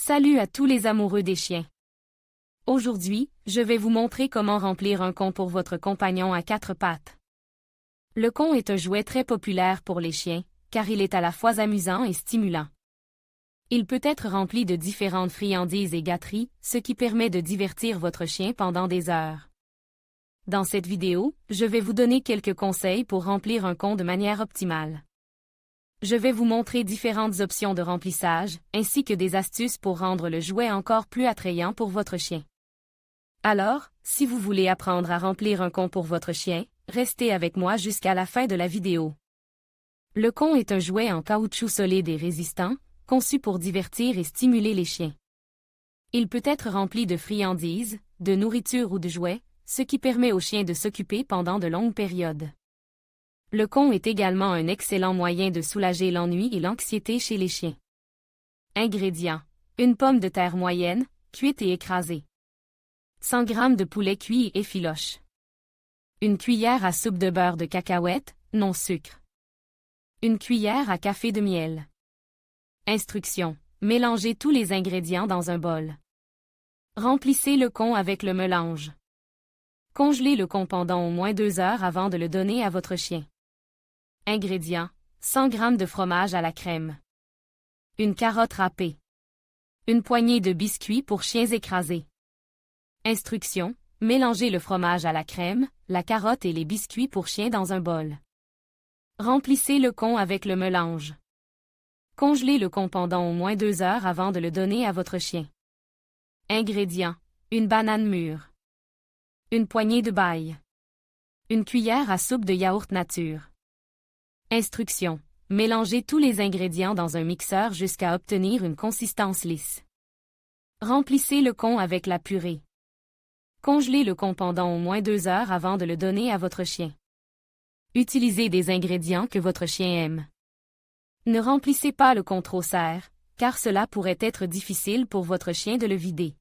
Salut à tous les amoureux des chiens. Aujourd'hui, je vais vous montrer comment remplir un con pour votre compagnon à quatre pattes. Le con est un jouet très populaire pour les chiens, car il est à la fois amusant et stimulant. Il peut être rempli de différentes friandises et gâteries, ce qui permet de divertir votre chien pendant des heures. Dans cette vidéo, je vais vous donner quelques conseils pour remplir un con de manière optimale. Je vais vous montrer différentes options de remplissage, ainsi que des astuces pour rendre le jouet encore plus attrayant pour votre chien. Alors, si vous voulez apprendre à remplir un con pour votre chien, restez avec moi jusqu'à la fin de la vidéo. Le con est un jouet en caoutchouc solide et résistant, conçu pour divertir et stimuler les chiens. Il peut être rempli de friandises, de nourriture ou de jouets, ce qui permet aux chiens de s'occuper pendant de longues périodes. Le con est également un excellent moyen de soulager l'ennui et l'anxiété chez les chiens. Ingrédients: une pomme de terre moyenne, cuite et écrasée. 100 g de poulet cuit et effiloche. Une cuillère à soupe de beurre de cacahuète, non sucre. Une cuillère à café de miel. Instructions: mélangez tous les ingrédients dans un bol. Remplissez le con avec le mélange. Congelez le con pendant au moins 2 heures avant de le donner à votre chien. Ingrédients: 100 g de fromage à la crème. Une carotte râpée. Une poignée de biscuits pour chiens écrasés. Instructions: mélangez le fromage à la crème, la carotte et les biscuits pour chiens dans un bol. Remplissez le con avec le mélange. Congelez le con pendant au moins 2 heures avant de le donner à votre chien. Ingrédients: une banane mûre. Une poignée de bail. Une cuillère à soupe de yaourt nature. Instructions: mélangez tous les ingrédients dans un mixeur jusqu'à obtenir une consistance lisse. Remplissez le con avec la purée. Congelez le con pendant au moins 2 heures avant de le donner à votre chien. Utilisez des ingrédients que votre chien aime. Ne remplissez pas le con trop serre, car cela pourrait être difficile pour votre chien de le vider.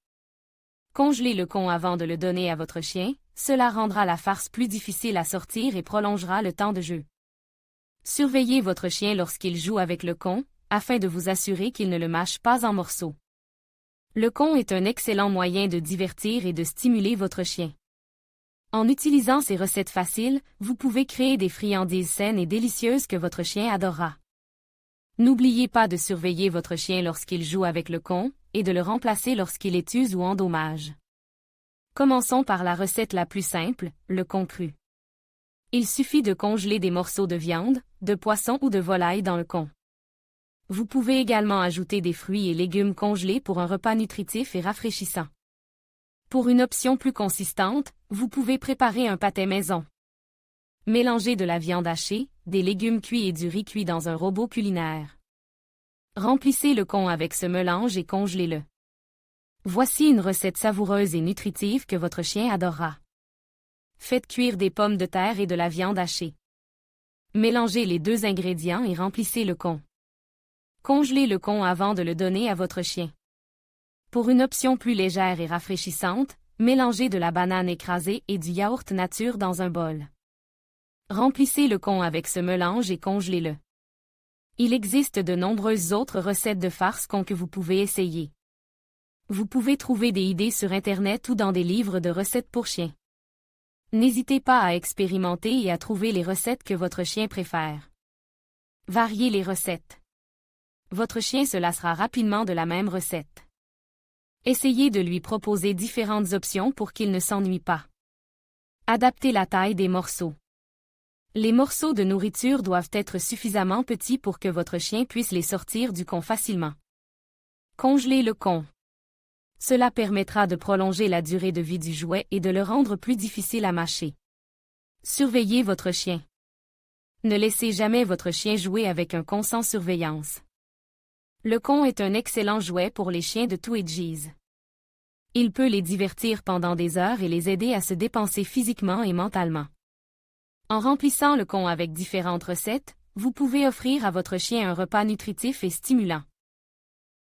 Congelez le con avant de le donner à votre chien, cela rendra la farce plus difficile à sortir et prolongera le temps de jeu. Surveillez votre chien lorsqu'il joue avec le con, afin de vous assurer qu'il ne le mâche pas en morceaux. Le con est un excellent moyen de divertir et de stimuler votre chien. En utilisant ces recettes faciles, vous pouvez créer des friandises saines et délicieuses que votre chien adorera. N'oubliez pas de surveiller votre chien lorsqu'il joue avec le con, et de le remplacer lorsqu'il est use ou endommage. Commençons par la recette la plus simple, le con cru. Il suffit de congeler des morceaux de viande, de poisson ou de volaille dans le con. Vous pouvez également ajouter des fruits et légumes congelés pour un repas nutritif et rafraîchissant. Pour une option plus consistante, vous pouvez préparer un pâté maison. Mélangez de la viande hachée, des légumes cuits et du riz cuit dans un robot culinaire. Remplissez le con avec ce mélange et congelez-le. Voici une recette savoureuse et nutritive que votre chien adorera. Faites cuire des pommes de terre et de la viande hachée. Mélangez les deux ingrédients et remplissez le con. Congelez le con avant de le donner à votre chien. Pour une option plus légère et rafraîchissante, mélangez de la banane écrasée et du yaourt nature dans un bol. Remplissez le con avec ce mélange et congelez-le. Il existe de nombreuses autres recettes de farce con que vous pouvez essayer. Vous pouvez trouver des idées sur Internet ou dans des livres de recettes pour chiens. N'hésitez pas à expérimenter et à trouver les recettes que votre chien préfère. Variez les recettes. Votre chien se lassera rapidement de la même recette. Essayez de lui proposer différentes options pour qu'il ne s'ennuie pas. Adaptez la taille des morceaux. Les morceaux de nourriture doivent être suffisamment petits pour que votre chien puisse les sortir du con facilement. Congelez le con. Cela permettra de prolonger la durée de vie du jouet et de le rendre plus difficile à mâcher. Surveillez votre chien. Ne laissez jamais votre chien jouer avec un con sans surveillance. Le con est un excellent jouet pour les chiens de tout âge. Il peut les divertir pendant des heures et les aider à se dépenser physiquement et mentalement. En remplissant le con avec différentes recettes, vous pouvez offrir à votre chien un repas nutritif et stimulant.